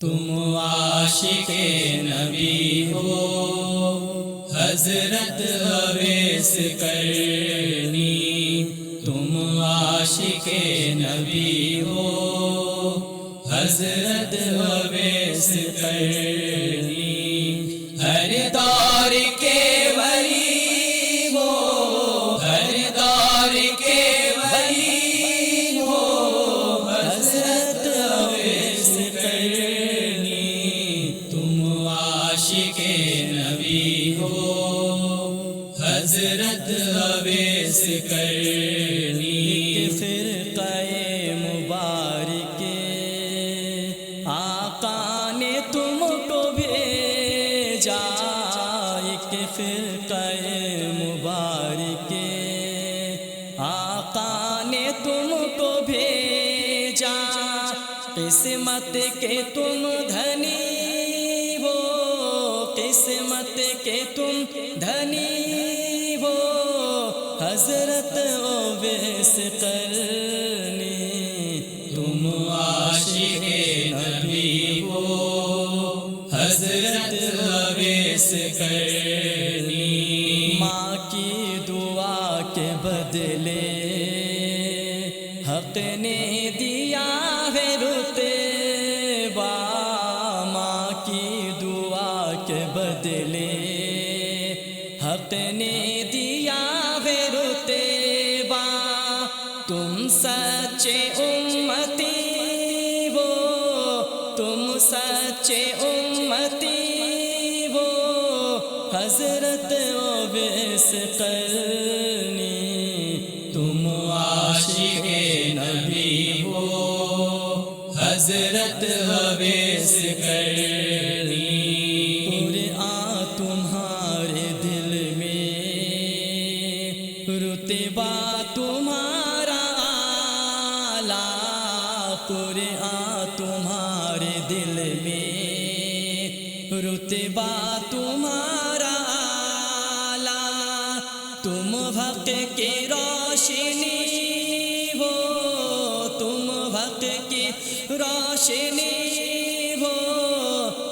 تم عاشق نبی ہو حضرت اویس کرنی، تم عاشق نبی ہو حضرت اویس کرنی، ہر دور کے ولی ہو، ہر دور کے ولی ہو حضرت اویس کرنی، تم عاشق نبی ہو حضرت اویس کرنی۔ فرقہ مبارک آقا نے تم کو بھیجا، ایک فرقہ مبارک آقا نے تم کو بھیجا، قسمت کے تم دھنی ہو، قسمت کے تم دھنی ہو حضرت اویس کرنی، تم عاشق نبی ہو حضرت اویس کرنی، ماں کی دعا کے بدلے حق نے دیا ہے رتبہ، ماں کی دعا کے بدلے حق نے دیا ہے رتبہ، تم سچے امتی ہو، تم سچے امتی ہو حضرت اویس کرنی، تم عاشق نبی ہو حضرت اویس کرنی، قرآن تمہارے دل میں رتبہ تمہارا اعلیٰ، قرآن تمہارے دل میں رتبہ تمہارا اعلیٰ، تم حق کی روشنی ہو، تم حق کی روشنی ہو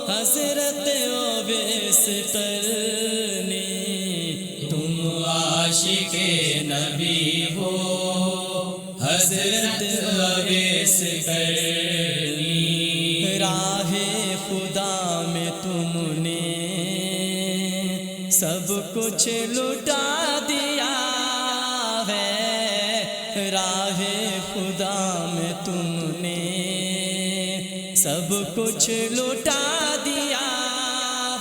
حضرت اویس کرنی، تم عاشق نبی ہو حضرت اویس کرنی، راہ خدا میں تم نے سب کچھ لٹا دیا ہے، راہ خدا میں تم نے سب کچھ لٹا دیا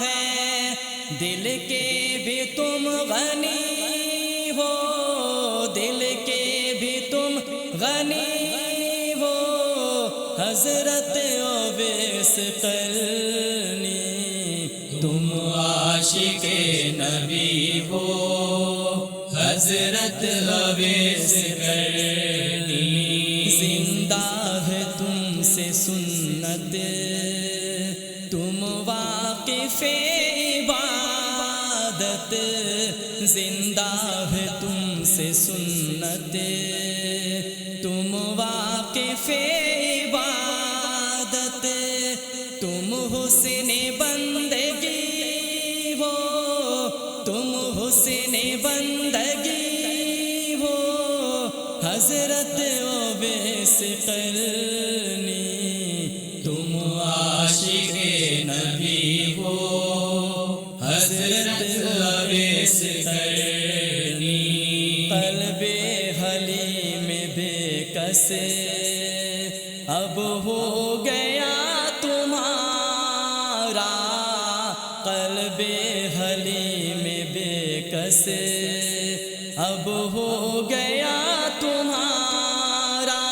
ہے، دل کے بھی تم غنی ہو، دل کے بھی تم غنی ہو حضرت اویس کرنی، تم عاشق نبی ہو حضرت اویس کرنی، زندہ ہے تم سے سنت، تم واقف عبادت، زندہ ہے تم سے سنت، تم واقف عبادت، تم حسن بندگی ہو، تم حسن بندگی ہو حضرت اویس کرنی، تم عاشق نبی ہو حضرت اویس کرنی، قلب حلیم بے کس اب ہو گیا تمہارا، قلب حلیم بے کس اب ہو گیا تمہارا،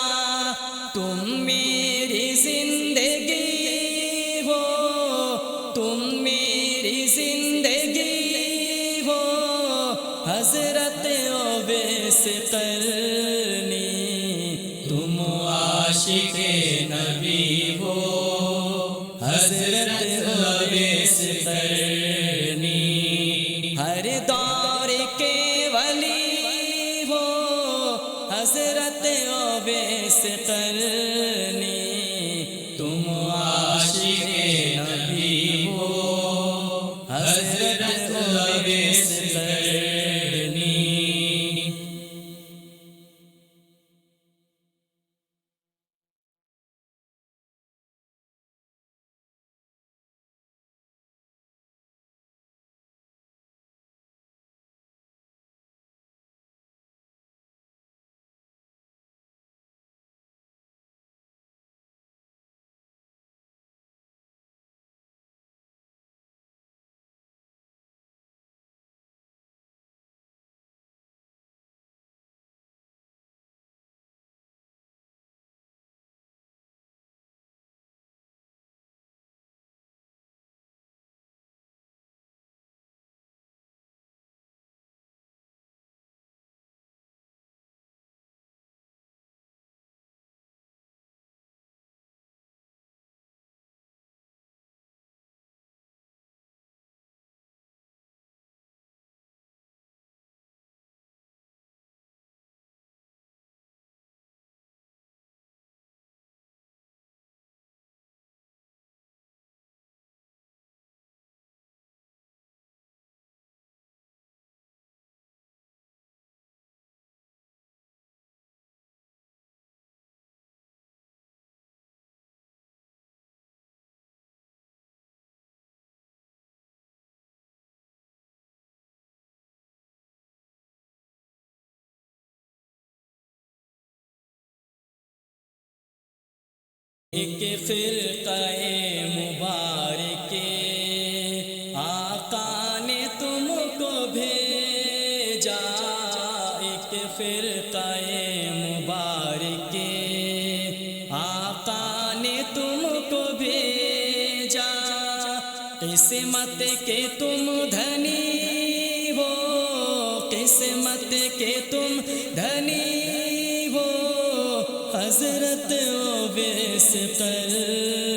تم میری زندگی ہو، تم میری زندگی ہو حضرت اویس کرنی، تم عاشق نبی ہو حضرت اویس کرنی، ہر دور کے ولی ہو حضرت اویس کرنی، تم عاشق ایک فرقہ مبارک آقا نے تم کو بھیجا، ایک فرقہ مبارک آقا نے تم کو بھیجا، قسمت کے تم دھنی ہو، قسمت کے تم دھنی ہو، حضرت اویس قرنی